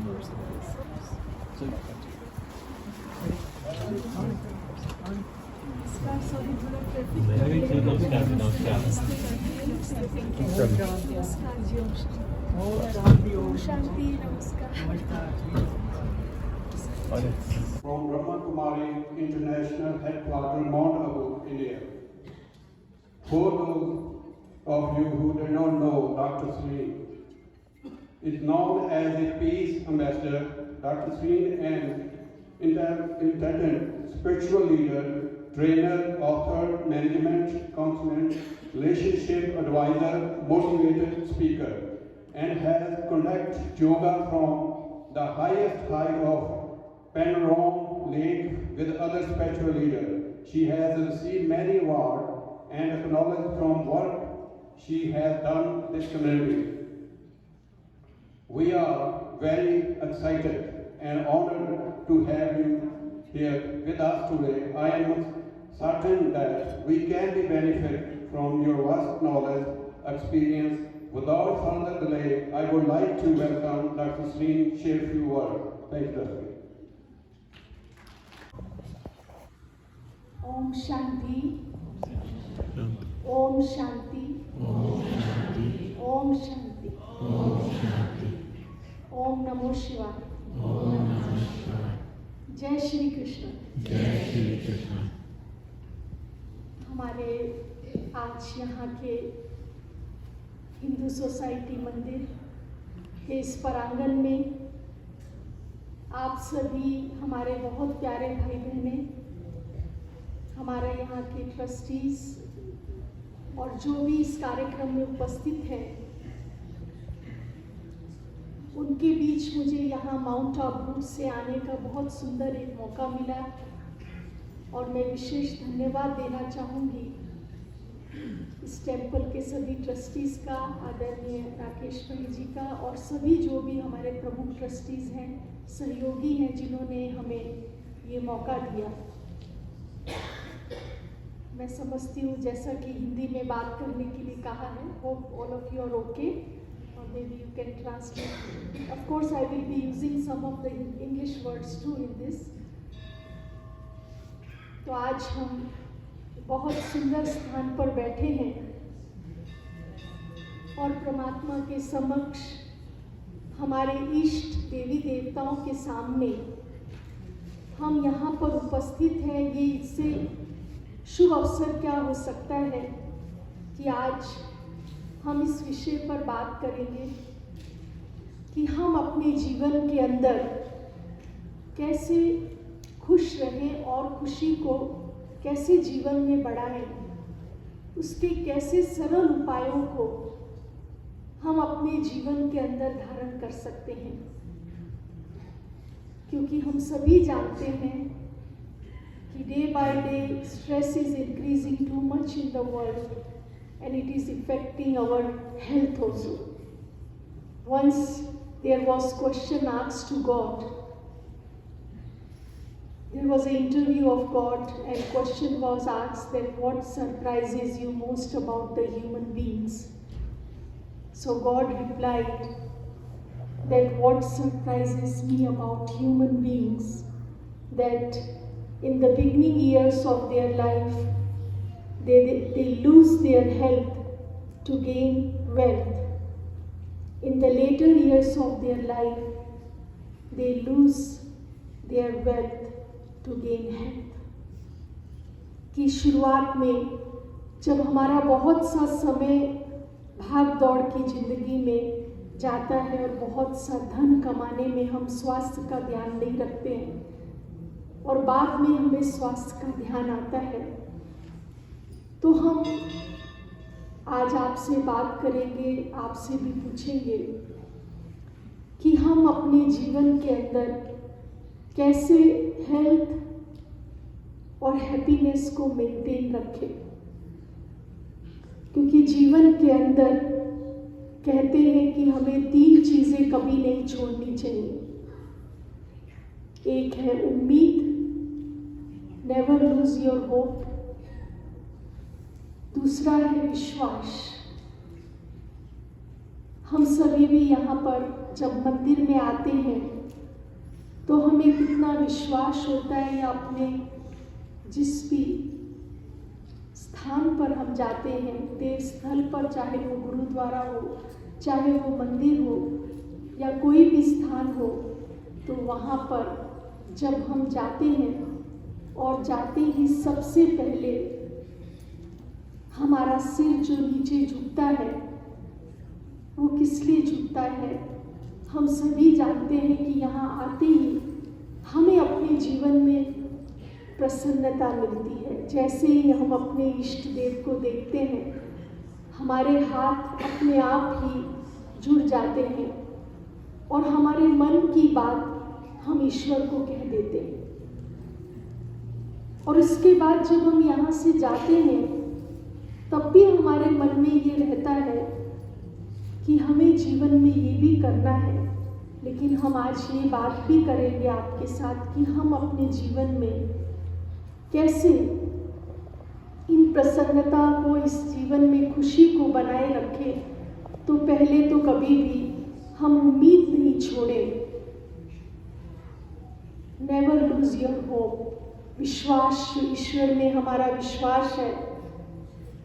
From Brahma Kumari International Headquarters, Mount Abu, India. For those of you who do not know Dr. Sreen, is known as a peace ambassador. Dr. Sreen, an intelligent spiritual leader, trainer, author, management consultant, relationship advisor, motivated speaker, and has conducted yoga from the highest height of Panorama Lake with other spiritual leaders. She has received many awards and acknowledged from what she has done this community. We are very excited and honored to have you here with us today. I am certain that we can be benefit from your vast knowledge, experience. Without further delay, I would like to welcome Dr. Sreen share a few words. Thank you, Dr. Om Shanti, Om Shanti, Om Shanti, Om Namo Shivaya, जय श्री कृष्ण। हमारे आज यहाँ के Hindu society मंदिर के इस प्रांगण में आप सभी हमारे बहुत प्यारे भाई बहनें, हमारे यहाँ के ट्रस्टीज और जो भी इस कार्यक्रम में उपस्थित हैं, उनके बीच मुझे यहाँ माउंट आबू से आने का बहुत सुंदर एक मौका मिला और मैं विशेष धन्यवाद देना चाहूँगी इस टेंपल के सभी ट्रस्टीज़ का, आदरणीय राकेश भाई जी का, और सभी जो भी हमारे प्रमुख ट्रस्टीज़ हैं, सहयोगी हैं, जिन्होंने हमें ये मौका दिया। मैं समझती हूँ जैसा कि हिंदी में बात करने के लिए कहा है, hope all of you are okay, और maybe you can translate. Of course, I will be using some of the English words too in this. तो आज हम बहुत सुंदर स्थान पर बैठे हैं और परमात्मा के समक्ष हमारे इष्ट देवी देवताओं के सामने हम यहाँ पर उपस्थित हैं। ये इससे शुभ अवसर क्या हो सकता है कि आज हम इस विषय पर बात करेंगे कि हम अपने जीवन के अंदर कैसे खुश रहें और खुशी को कैसे जीवन में बढ़ाएं, उसके कैसे सरल उपायों को हम अपने जीवन के अंदर धारण कर सकते हैं। क्योंकि हम सभी जानते हैं कि day by day stress is increasing too much in the world and it is affecting our health also. Once there was question asked to God. There was an interview of God and question was asked that what surprises you most about the human beings? So God replied that what surprises me about human beings, that in the beginning years of their life, they lose their health to gain wealth. In the later years of their life, they lose their wealth to gain health. कि शुरुआत में जब हमारा बहुत सा समय भाग दौड़ की जिंदगी में जाता है और बहुत सा धन कमाने में हम स्वास्थ्य का ध्यान नहीं रखते हैं और बाद में हमें स्वास्थ्य का ध्यान आता है, तो हम आज आपसे बात करेंगे, आपसे भी पूछेंगे कि हम अपने जीवन के अंदर कैसे हेल्थ और हैप्पीनेस को मेंटेन रखें। क्योंकि जीवन के अंदर कहते हैं कि हमें 3 चीज़ें कभी नहीं छोड़नी चाहिए। एक है उम्मीद, नेवर लूज योर होप। दूसरा है विश्वास, हम सभी भी यहाँ पर जब मंदिर में आते हैं तो हमें कितना विश्वास होता है या अपने जिस भी स्थान पर हम जाते हैं, देव स्थल पर, चाहे वो गुरुद्वारा हो, चाहे वो मंदिर हो या कोई भी स्थान हो, तो वहाँ पर जब हम जाते हैं और जाते ही सबसे पहले हमारा सिर जो नीचे झुकता है, वो किस लिए झुकता है? हम सभी जानते हैं कि यहाँ आते ही हमें अपने जीवन में प्रसन्नता मिलती है। जैसे ही हम अपने इष्ट देव को देखते हैं, हमारे हाथ अपने आप ही जुड़ जाते हैं और हमारे मन की बात हम ईश्वर को कह देते हैं। और इसके बाद जब हम यहाँ से जाते हैं, तब भी हमारे मन में ये रहता है कि हमें जीवन में ये भी करना है। लेकिन हम आज ये बात भी करेंगे आपके साथ कि हम अपने जीवन में कैसे इन प्रसन्नता को, इस जीवन में खुशी को बनाए रखें। तो पहले तो कभी भी हम उम्मीद नहीं छोड़ें। Never lose your hope. विश्वास, ईश्वर में हमारा विश्वास है।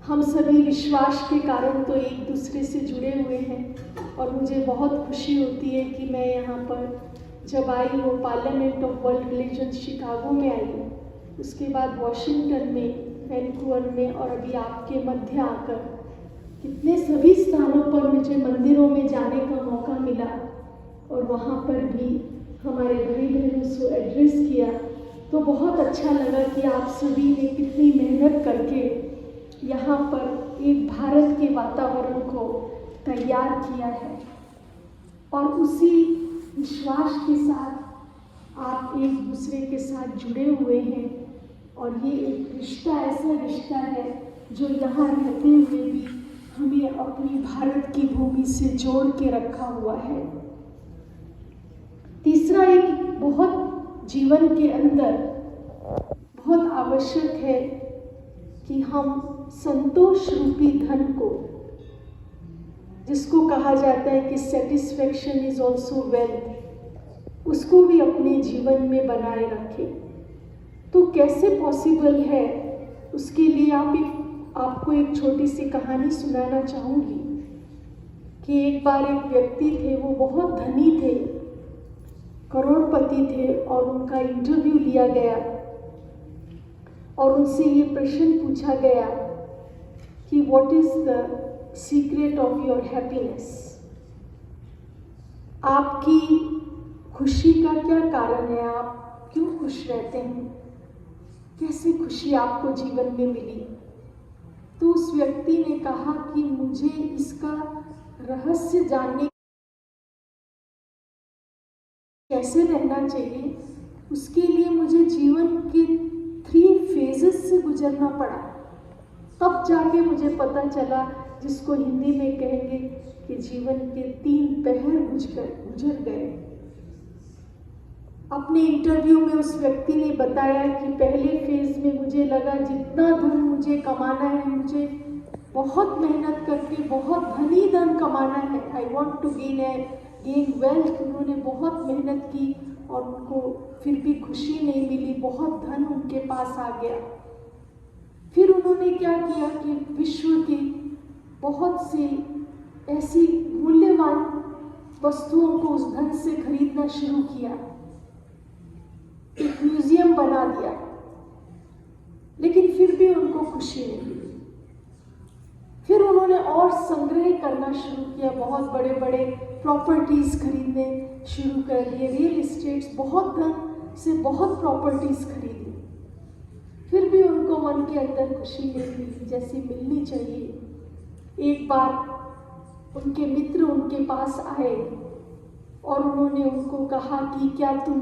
हम सभी विश्वास के कारण तो एक दूसरे से जुड़े हुए हैं और मुझे बहुत खुशी होती है कि मैं यहाँ पर जब आई, वो parliament of world religion Chicago में आई, उसके बाद वॉशिंगटन में, वैंकूवर में और अभी आपके मध्य आकर कितने सभी स्थानों पर मुझे मंदिरों में जाने का मौका मिला और वहाँ पर भी हमारे भाई बहनों से एड्रेस किया। तो बहुत अच्छा लगा कि आप सभी ने कितनी मेहनत करके यहाँ पर एक भारत के वातावरण को तैयार किया है और उसी विश्वास के साथ आप एक दूसरे के साथ जुड़े हुए हैं। और ये एक रिश्ता, ऐसा रिश्ता है जो यहाँ रहते हुए भी हमें अपनी भारत की भूमि से जोड़ के रखा हुआ है। तीसरा, एक बहुत जीवन के अंदर बहुत आवश्यक है कि हम संतोष रूपी धन को, जिसको कहा जाता है कि सेटिस्फैक्शन इज ऑल्सो वेल्थ, उसको भी अपने जीवन में बनाए रखें। तो कैसे पॉसिबल है? उसके लिए आपको एक छोटी सी कहानी सुनाना चाहूँगी कि एक बार एक व्यक्ति थे, वो बहुत धनी थे, करोड़पति थे और उनका इंटरव्यू लिया गया और उनसे ये प्रश्न पूछा गया कि what is the secret of your happiness? आपकी खुशी का क्या कारण है? आप क्यों खुश रहते हैं? कैसे खुशी आपको जीवन में मिली? तो उस व्यक्ति ने कहा कि मुझे इसका रहस्य जानने, कैसे रहना चाहिए, उसके लिए मुझे जीवन के 3 फेजेस से गुजरना पड़ा। तब जाके मुझे पता चला, जिसको हिंदी में कहेंगे कि जीवन के 3 पहर गुजर गए। अपने इंटरव्यू में उस व्यक्ति ने बताया कि पहले फेज में मुझे लगा जितना धन मुझे कमाना है, मुझे बहुत मेहनत करके बहुत धनी धन कमाना है। I want to gain wealth. उन्होंने बहुत मेहनत की और उनको फिर भी खुशी नहीं मिली, बहुत धन उनके पास आ गया। फिर उन्होंने क्या किया कि विश्व की बहुत सी ऐसी मूल्यवान वस्तुओं को उस धन से खरीदना शुरू किया, एक म्यूजियम बना दिया, लेकिन फिर भी उनको खुशी नहीं मिली। फिर उन्होंने और संग्रह करना शुरू किया, बहुत बड़े बड़े प्रॉपर्टीज खरीदने शुरू कर दिए, रियल एस्टेट्स, बहुत धन से बहुत प्रॉपर्टीज खरीदी। फिर भी उनको मन के अंदर खुशी नहीं मिली जैसी मिलनी चाहिए। एक बार उनके मित्र उनके पास आए और उन्होंने उनको कहा कि क्या तुम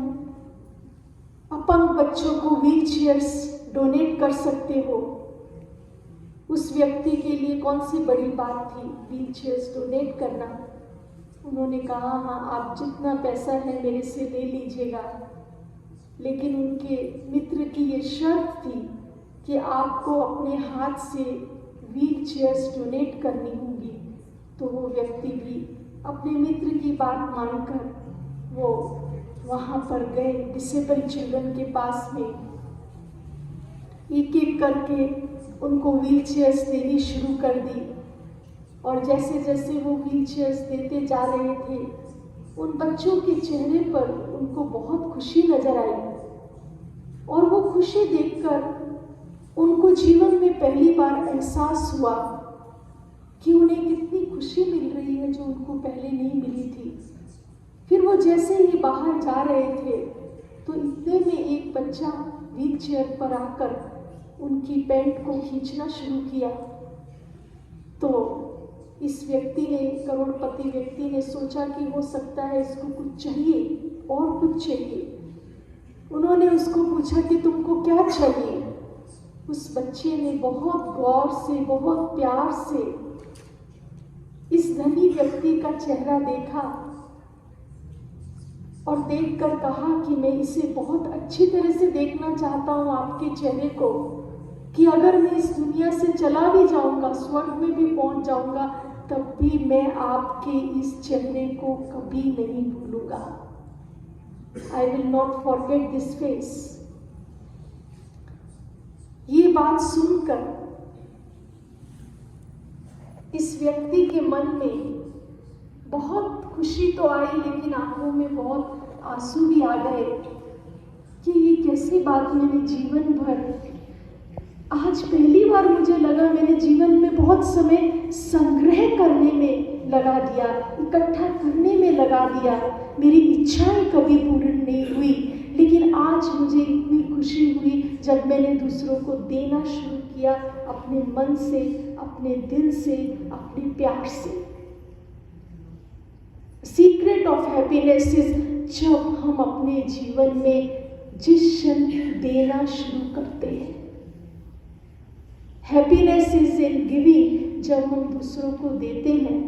अपंग बच्चों को व्हील चेयर्स डोनेट कर सकते हो? उस व्यक्ति के लिए कौन सी बड़ी बात थी व्हील चेयर्स डोनेट करना। उन्होंने कहा, हाँ, आप जितना पैसा है मेरे से ले लीजिएगा, लेकिन उनके मित्र की ये शर्त थी कि आपको अपने हाथ से व्हील चेयर्स डोनेट करनी होगी। तो वो व्यक्ति भी अपने मित्र की बात मानकर वो वहाँ पर गए डिसेबल चिल्ड्रन के पास में। एक एक करके उनको व्हील चेयर्स देनी शुरू कर दी, और जैसे जैसे वो व्हील चेयर्स देते जा रहे थे, उन बच्चों के चेहरे पर उनको बहुत खुशी नजर आई, और वो खुशी देखकर उनको जीवन में पहली बार एहसास हुआ कि उन्हें कितनी खुशी मिल रही है जो उनको पहले नहीं मिली थी। फिर वो जैसे ही बाहर जा रहे थे तो इतने में एक बच्चा व्हील चेयर पर आकर उनकी पैंट को खींचना शुरू किया। तो इस व्यक्ति ने, करोड़पति व्यक्ति ने सोचा कि हो सकता है इसको कुछ चाहिए और कुछ चाहिए। उन्होंने उसको पूछा कि तुमको क्या चाहिए। उस बच्चे ने बहुत गौर से, बहुत प्यार से इस धनी व्यक्ति का चेहरा देखा और देखकर कहा कि मैं इसे बहुत अच्छी तरह से देखना चाहता हूँ आपके चेहरे को, कि अगर मैं इस दुनिया से चला भी जाऊंगा, स्वर्ग में भी पहुंच जाऊंगा, तब भी मैं आपके इस चेहरे को कभी नहीं भूलूंगा। I will not forget this face। ये बात सुनकर इस व्यक्ति के मन में बहुत खुशी तो आई, लेकिन आंखों में बहुत आंसू भी आ गए कि ये कैसी बात। मैंने जीवन भर, आज पहली बार मुझे लगा मैंने जीवन में बहुत समय संग्रह करने में लगा दिया, इकट्ठा करने में लगा दिया, मेरी इच्छाएं कभी पूर्ण नहीं हुई। लेकिन आज मुझे इतनी खुशी हुई जब मैंने दूसरों को देना शुरू किया, अपने मन से, अपने दिल से, अपने प्यार से। सीक्रेट ऑफ हैप्पीनेस इज जब हम अपने जीवन में जिस क्षण देना शुरू करते हैं। हैप्पीनेस इज इन गिविंग, जब हम दूसरों को देते हैं।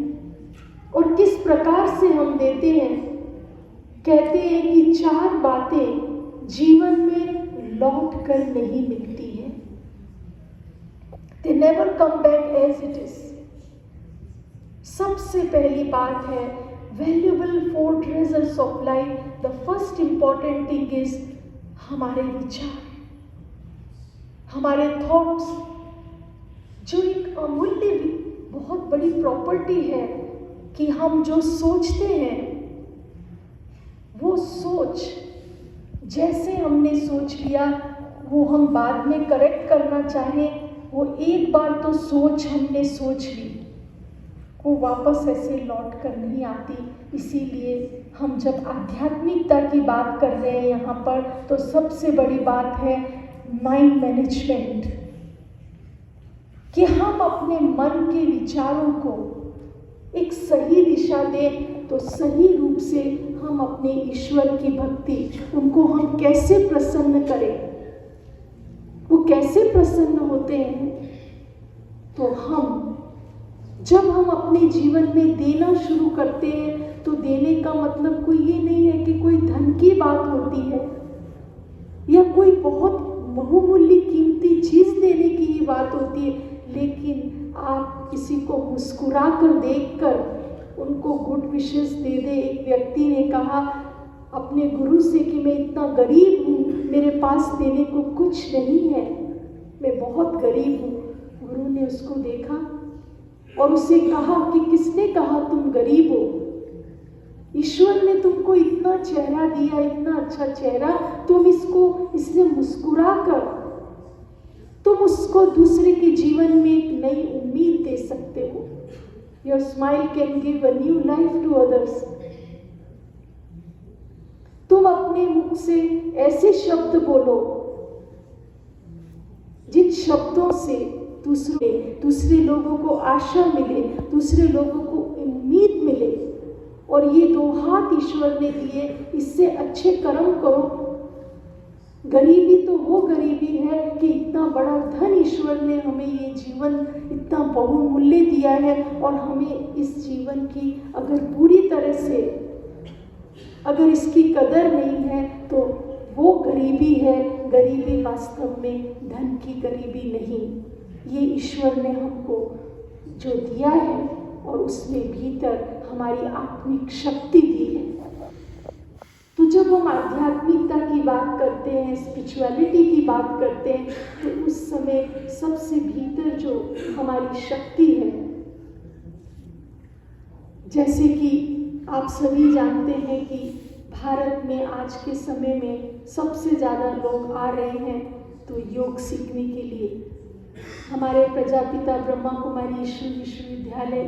और किस प्रकार से हम देते हैं? कहते हैं कि 4 बातें जीवन में लौट कर नहीं मिलती हैं। They never come back as it is। सबसे पहली बात है valuable 4 treasures of life। The first important thing is हमारे विचार, हमारे थॉट्स, जो एक अमूल्य बहुत बड़ी प्रॉपर्टी है कि हम जो सोचते हैं वो सोच, जैसे हमने सोच लिया वो हम बाद में करेक्ट करना चाहें, वो एक बार तो सोच हमने सोच ली, वो वापस ऐसे लौट कर नहीं आती। इसीलिए हम जब आध्यात्मिकता की बात कर रहे हैं यहाँ पर, तो सबसे बड़ी बात है माइंड मैनेजमेंट, कि हम अपने मन के विचारों को एक सही दिशा दें, तो सही रूप से हम अपने ईश्वर की भक्ति, उनको हम कैसे प्रसन्न करें। वो कैसे प्रसन्न होते हैं? तो जब हम अपने जीवन में देना शुरू करते हैं, तो देने का मतलब कोई ये नहीं है कि कोई धन की बात होती है या कोई बहुत बहुमूल्य कीमती चीज देने की ही बात होती है, लेकिन आप किसी को मुस्कुरा कर देखकर उनको गुड विशेस दे दे। एक व्यक्ति ने कहा अपने गुरु से कि मैं इतना गरीब हूँ, मेरे पास देने को कुछ नहीं है, मैं बहुत गरीब हूँ। गुरु ने उसको देखा और उसे कहा कि किसने कहा तुम गरीब हो? ईश्वर ने तुमको इतना चेहरा दिया, इतना अच्छा चेहरा, तुम इससे मुस्कुरा कर तुम उसको दूसरे के जीवन में एक नई उम्मीद दे सकते हो। Your smile can give a new life to others। तुम अपने मुख से ऐसे शब्द बोलो जिन शब्दों से दूसरे लोगों को आशा मिले, दूसरे लोगों को उम्मीद मिले। और ये 2 हाथ ईश्वर ने दिए, इससे अच्छे कर्म करो। गरीबी तो वो गरीबी है कि इतना बड़ा धन ईश्वर ने हमें ये जीवन इतना बहुमूल्य दिया है, और हमें इस जीवन की अगर पूरी तरह से अगर इसकी कदर नहीं है तो वो गरीबी है। गरीबी वास्तव में धन की गरीबी नहीं, ये ईश्वर ने हमको जो दिया है और उसमें भीतर हमारी आत्मिक शक्ति दी है। तो जब हम आध्यात्मिकता की बात करते हैं, स्पिरिचुअलिटी की बात करते हैं, तो उस समय सबसे भीतर जो हमारी शक्ति है, जैसे कि आप सभी जानते हैं कि भारत में आज के समय में सबसे ज़्यादा लोग आ रहे हैं तो योग सीखने के लिए। हमारे प्रजापिता ब्रह्मा कुमारी ईश्वर विश्वविद्यालय,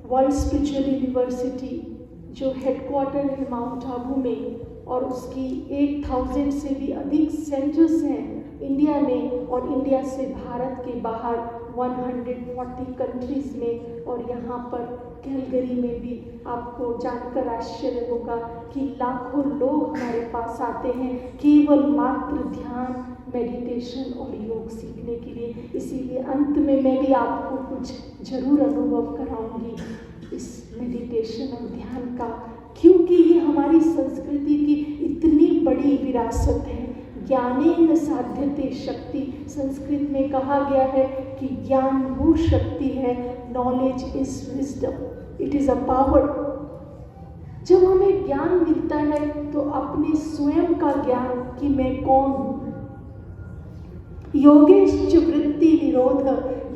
वर्ल्ड स्पिरिचुअल यूनिवर्सिटी जो हेडक्वार्टर है माउंट आबू में, और उसकी 8000 से भी अधिक सेंटर्स हैं इंडिया में, और इंडिया से भारत के बाहर 140 कंट्रीज़ में, और यहाँ पर कैलगरी में भी आपको जानकर आश्चर्य होगा कि लाखों लोग हमारे पास आते हैं केवल मात्र ध्यान, मेडिटेशन और योग सीखने के लिए। इसीलिए अंत में मैं भी आपको कुछ जरूर अनुभव कराऊंगी इस मेडिटेशन और ध्यान का, क्योंकि ये हमारी संस्कृति की इतनी बड़ी विरासत है। ज्ञानेन साध्यते शक्ति, संस्कृत में कहा गया है कि ज्ञान वो शक्ति है, knowledge is wisdom, it is a power. जब हमें ज्ञान मिलता है तो अपने स्वयं का ज्ञान कि मैं कौन हूँ। योगेश्च वृत्ति निरोध,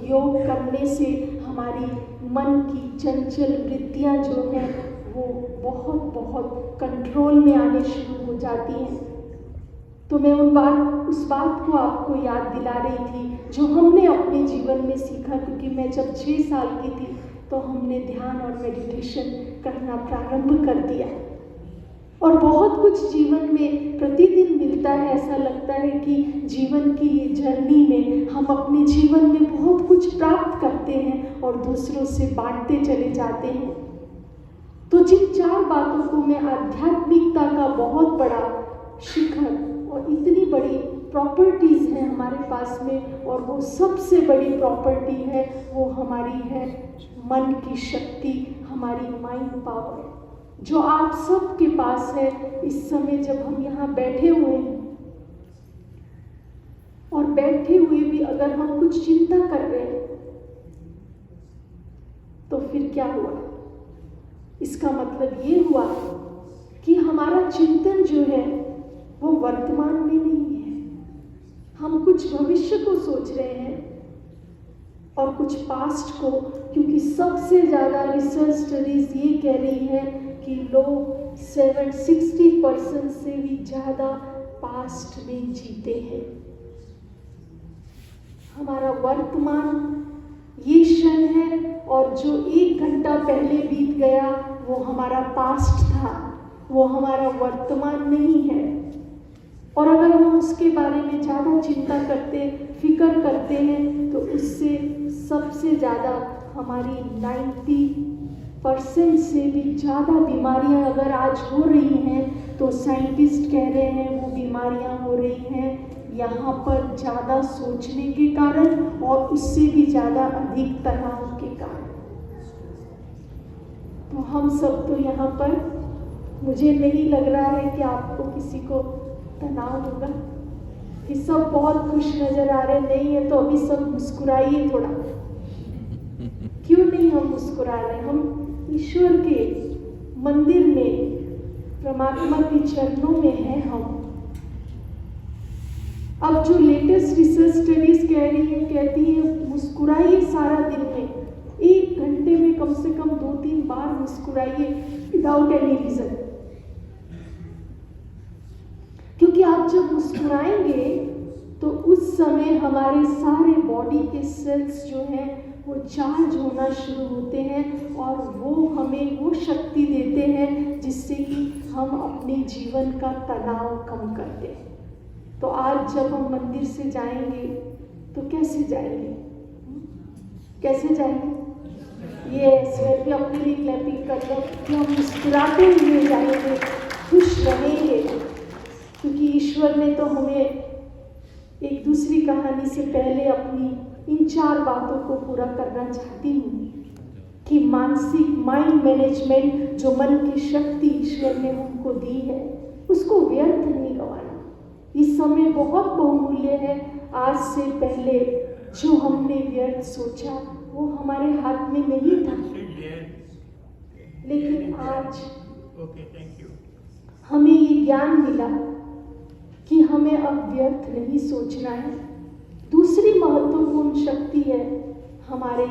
योग करने से हमारी मन की चंचल वृत्तियाँ जो हैं वो बहुत बहुत कंट्रोल में आने शुरू हो जाती हैं। तो मैं उस बात को आपको याद दिला रही थी जो हमने अपने जीवन में सीखा, क्योंकि मैं जब 6 साल की थी तो हमने ध्यान और मेडिटेशन करना प्रारंभ कर दिया, और बहुत कुछ जीवन में प्रतिदिन मिलता है। ऐसा लगता है कि जीवन की ये जर्नी में हम अपने जीवन में बहुत कुछ प्राप्त करते हैं और दूसरों से बांटते चले जाते हैं। तो जिन 4 बातों को मैं आध्यात्मिकता का बहुत बड़ा शिखर और इतनी बड़ी प्रॉपर्टीज़ हैं हमारे पास में, और वो सबसे बड़ी प्रॉपर्टी है वो हमारी है मन की शक्ति, हमारी माइंड पावर, जो आप सबके पास है। इस समय जब हम यहाँ बैठे हुए हैं, और बैठे हुए भी अगर हम कुछ चिंता कर रहे हैं तो फिर क्या हुआ? इसका मतलब ये हुआ कि हमारा चिंतन जो है वो वर्तमान में नहीं है। हम कुछ भविष्य को सोच रहे हैं और कुछ पास्ट को, क्योंकि सबसे ज़्यादा रिसर्च स्टडीज ये कह रही है कि लोग 60% से भी ज़्यादा पास्ट में जीते हैं। हमारा वर्तमान ये क्षण है, और जो 1 घंटा पहले बीत गया वो हमारा पास्ट था, वो हमारा वर्तमान नहीं है। और अगर हम उसके बारे में ज़्यादा चिंता करते, फिक्र करते हैं, तो उससे सबसे ज़्यादा हमारी 90% से भी ज़्यादा बीमारियां अगर आज हो रही हैं, तो साइंटिस्ट कह रहे हैं वो बीमारियां हो रही हैं यहाँ पर ज़्यादा सोचने के कारण, और उससे भी ज़्यादा अधिक तनाव के कारण। तो हम सब तो यहाँ पर, मुझे नहीं लग रहा है कि आपको किसी को तनाव होगा, कि सब बहुत खुश नजर आ रहे नहीं है, तो अभी सब मुस्कुराइए थोड़ा। क्यों नहीं हम मुस्कुरा रहे? हम ईश्वर के मंदिर में, परमात्मा के चरणों में हैं हम। अब जो लेटेस्ट रिसर्च स्टडीज कह रही है, कहती है मुस्कुराइए सारा दिन में, 1 घंटे में कम से कम 2-3 बार मुस्कुराइए विदाउट एनी रीजन। क्योंकि आप जब मुस्कुराएंगे तो उस समय हमारे सारे बॉडी के सेल्स जो हैं वो चार्ज होना शुरू होते हैं, और वो हमें वो शक्ति देते हैं जिससे कि हम अपने जीवन का तनाव कम करते हैं। तो आज जब हम मंदिर से जाएंगे तो कैसे जाएंगे? कैसे जाएंगे? ये मैं भी अपने लिए क्लैपिंग कर रहा हूँ कि हम मुस्कुराते हुए जाएंगे, खुश रहेंगे, क्योंकि ईश्वर ने तो हमें एक दूसरी कहानी से पहले अपनी इन 4 बातों को पूरा करना चाहती हूँ कि मानसिक माइंड मैनेजमेंट, जो मन की शक्ति ईश्वर ने हमको दी है, उसको व्यर्थ नहीं गंवाना। ये समय बहुत बहुमूल्य है। आज से पहले जो हमने व्यर्थ सोचा वो हमारे हाथ में नहीं था। लेकिन आज ओके, थैंक यू। हमें ये ज्ञान मिला कि हमें अब व्यर्थ नहीं सोचना है। दूसरी महत्वपूर्ण शक्ति है हमारे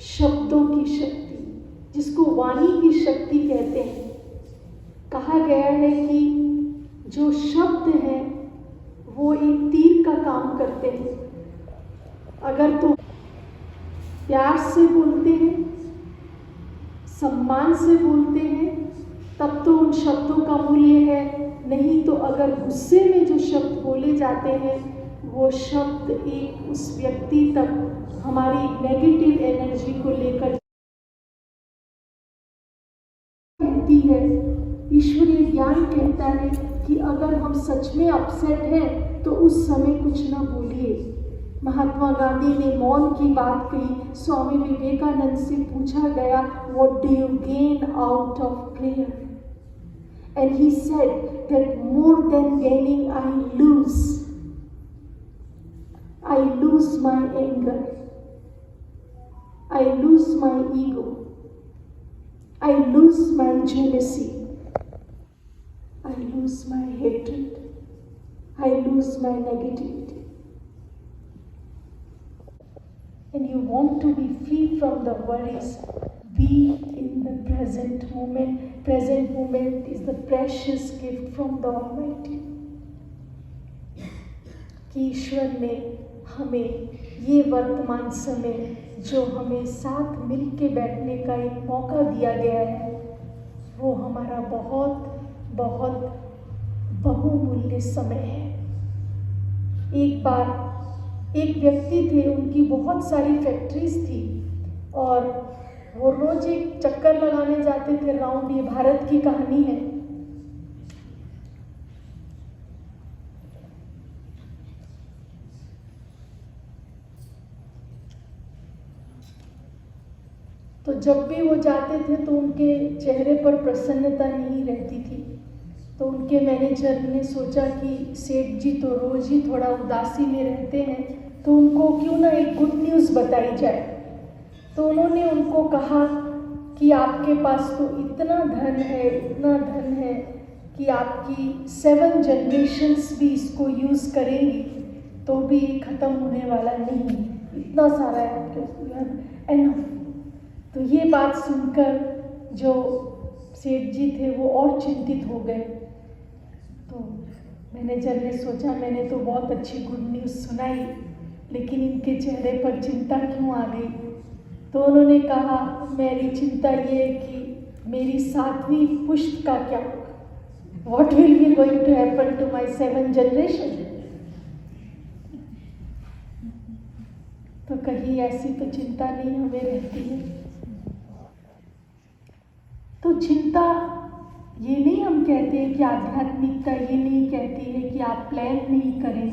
शब्दों की शक्ति, जिसको वाणी की शक्ति कहते हैं। कहा गया है कि जो शब्द हैं वो एक तीर का काम करते हैं। अगर तो प्यार से बोलते हैं, सम्मान से बोलते हैं, तब तो उन शब्दों का मूल्य है। नहीं तो अगर गुस्से में जो शब्द बोले जाते हैं वो शब्द एक उस व्यक्ति तक हमारी नेगेटिव एनर्जी को लेकर कहती है। ईश्वरीय ज्ञान कहता है कि अगर हम सच में अपसेट हैं तो उस समय कुछ न बोलिए। महात्मा गांधी ने मौन की बात कही। स्वामी विवेकानंद से पूछा गया, what do you gain out of prayer? And he said that more than gaining, I lose my anger, I lose my ego, I lose my jealousy, I lose my hatred, I lose my negativity. And you want to be free from the worries. Be in the present moment. Present moment is the precious gift from the Almighty. कि ईश्वर ने हमें ये वर्तमान समय जो हमें साथ मिल के बैठने का एक मौका दिया गया है, वो हमारा बहुत बहुत बहुमूल्य समय है। एक बार एक व्यक्ति थे, उनकी बहुत सारी फैक्ट्रीज थी और वो रोज एक चक्कर लगाने जाते थे राउंड। ये भारत की कहानी है। तो जब भी वो जाते थे तो उनके चेहरे पर प्रसन्नता नहीं रहती थी। तो उनके मैनेजर ने सोचा कि सेठ जी तो रोज ही थोड़ा उदासी में रहते हैं, तो उनको क्यों ना एक गुड न्यूज़ बताई जाए। तो उन्होंने उनको कहा कि आपके पास तो इतना धन है, इतना धन है कि आपकी 7 जनरेशन्स भी इसको यूज़ करेंगी तो भी ख़त्म होने वाला नहीं है, इतना सारा है आपके एनफ। तो ये बात सुनकर जो सेठ जी थे वो और चिंतित हो गए। तो मैनेजर ने सोचा मैंने तो बहुत अच्छी गुड न्यूज़ सुनाई, लेकिन इनके चेहरे पर चिंता क्यों आ गई। तो उन्होंने कहा, मेरी चिंता ये है कि मेरी 7वीं पुश्त का क्या होगा, what will be going to happen to my 7 generation. तो कहीं ऐसी तो चिंता नहीं हमें रहती है। तो चिंता ये नहीं हम कहते हैं कि आध्यात्मिकता ये नहीं कहती है कि आप प्लान नहीं करें,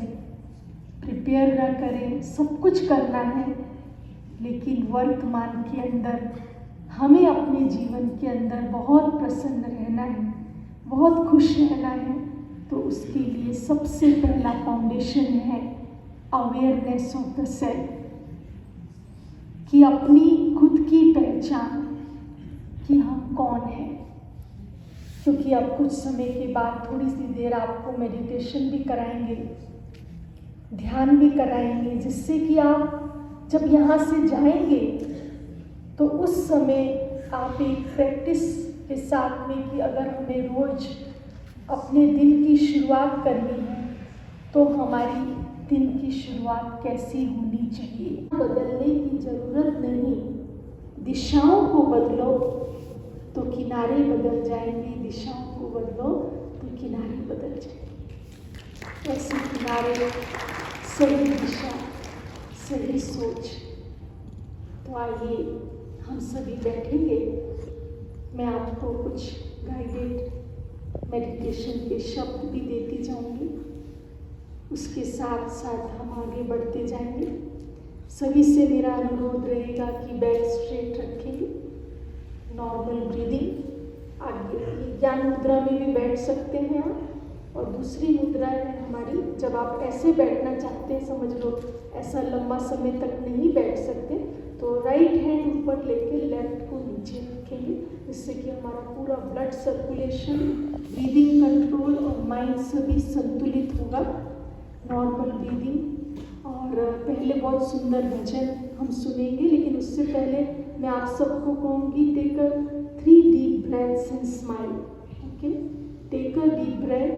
प्रिपेयर ना करें, सब कुछ करना है, लेकिन वर्तमान के अंदर हमें अपने जीवन के अंदर बहुत प्रसन्न रहना है, बहुत खुश रहना है। तो उसके लिए सबसे पहला फाउंडेशन है अवेयरनेस ऑफ द सेल्फ, कि अपनी खुद की पहचान कि हम कौन हैं। क्योंकि अब कुछ समय के बाद थोड़ी सी देर आपको मेडिटेशन भी कराएंगे, ध्यान भी कराएंगे, जिससे कि आप जब यहाँ से जाएंगे तो उस समय आप एक प्रैक्टिस के साथ में कि अगर हमें रोज अपने दिन की शुरुआत करनी है तो हमारी दिन की शुरुआत कैसी होनी चाहिए। बदलने की ज़रूरत नहीं, दिशाओं को बदलो तो किनारे बदल जाएंगे, दिशाओं को बदलो तो किनारे बदल जाएंगे। ऐसे किनारे, सही दिशा, सही सोच। तो आइए हम सभी बैठेंगे, मैं आपको कुछ गाइडेड मेडिटेशन के शब्द भी देती जाऊंगी, उसके साथ साथ हम आगे बढ़ते जाएंगे। सभी से मेरा अनुरोध रहेगा कि बैक स्ट्रेट रखेंगे, नॉर्मल ब्रीदिंग। आगे ज्ञान मुद्रा में भी बैठ सकते हैं आप, और दूसरी मुद्रा है हमारी, जब आप ऐसे बैठना चाहते हैं, समझ लो ऐसा लंबा समय तक नहीं बैठ सकते, तो राइट हैंड ऊपर लेके लेफ्ट को नीचे नीचे रखेंगे, जिससे कि हमारा पूरा ब्लड सर्कुलेशन, ब्रीदिंग कंट्रोल और माइंड सभी संतुलित होगा, नॉर्मल ब्रीदिंग। और पहले बहुत सुंदर भजन हम सुनेंगे, लेकिन उससे पहले मैं आप सबको कहूँगी, take a 3 deep breaths and smile. Okay, take a deep breath,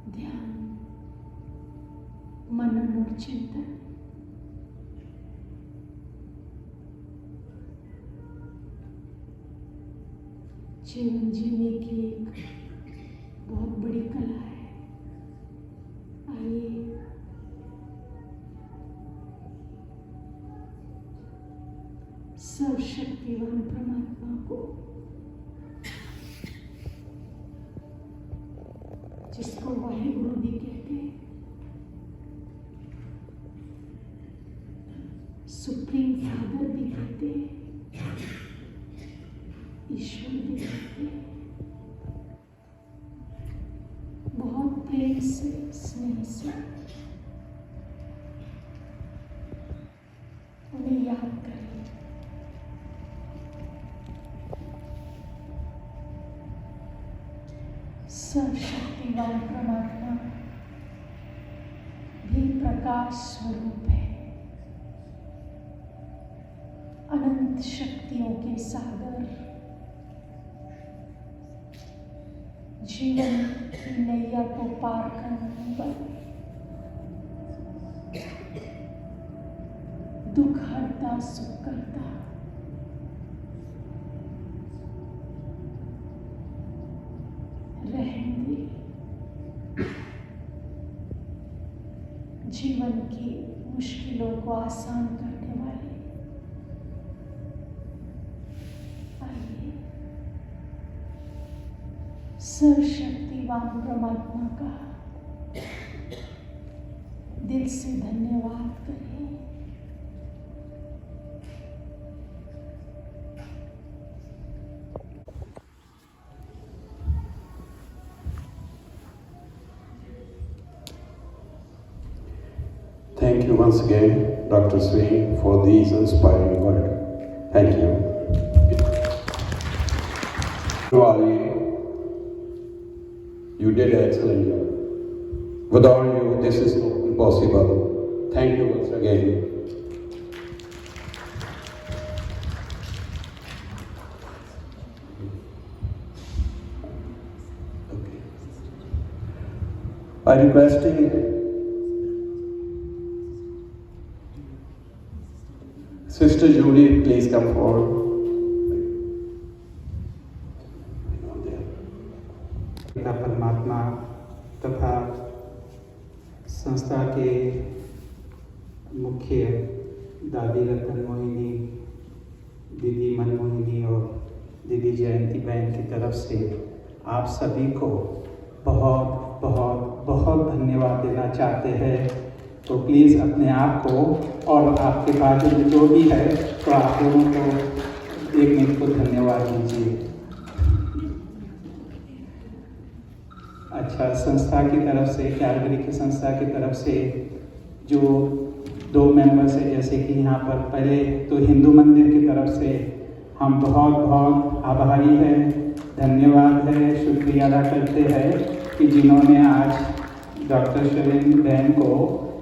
ध्यान, मनन और चिंतन। जीवन जीने की एक बहुत बड़ी कला है। आइए सर्वशक्तिवान परमात्मा को, जिसको वाहिगुरु भी कहते हैं, सुप्रीम फादर भी कहते हैं, ईश्वर भी कहते हैं, बहुत प्रेम से, स्नेह से उन्हें याद करें। सर्वशक्तिवान परमात्मा भी प्रकाश स्वरूप है, अनंत शक्तियों के सागर, जीवन की नैया को पार करने वाले, दुख हरता सुख करता, रहने जीवन की मुश्किलों को आसान करने वाले। आइए सर्वशक्तिवान परमात्मा का दिल से धन्यवाद करें। Thank you once again, Dr. Sri, for these inspiring words. Thank you. Diwali, you did an excellent job. Without you, this is not possible. Thank you once again. Okay. I requesting Sister Julie, please come forward. पिता परमात्मा तथा संस्था के मुख्य दादी रतन मोहिनी, दीदी मनमोहिनी और दीदी जयंती बहन की तरफ से आप सभी को बहुत बहुत बहुत धन्यवाद देना चाहते हैं। तो प्लीज़ अपने आप को और आपके पास जो भी है तो आप दोनों को 1 मिनट को धन्यवाद दीजिए। अच्छा, संस्था की तरफ से, कैलगरी की संस्था की तरफ से जो 2 मेंबर्स हैं, जैसे कि यहाँ पर पहले तो हिंदू मंदिर की तरफ से हम बहुत बहुत आभारी हैं, धन्यवाद है, शुक्रिया अदा करते हैं कि जिन्होंने आज डॉक्टर शरीन बहन को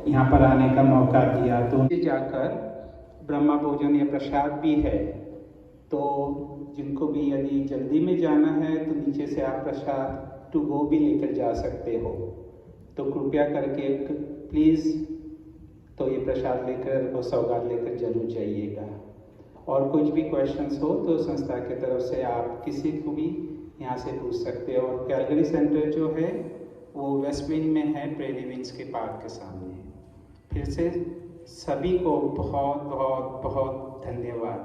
यहाँ पर आने का मौका दिया। तो जाकर ब्रह्मा भोजन या प्रसाद भी है, तो जिनको भी यदि जल्दी में जाना है तो नीचे से आप प्रसाद टू गो भी लेकर जा सकते हो। तो कृपया करके प्लीज़ तो ये प्रसाद लेकर और सौगात लेकर जरूर जाइएगा। और कुछ भी क्वेश्चंस हो तो संस्था की तरफ से आप किसी को भी यहाँ से पूछ सकते हो। और कैलगरी सेंटर जो है वो वेस्ट विंग में है, प्रेरी विंग्स के पार्क के सामने। फिर से सभी को बहुत बहुत बहुत धन्यवाद।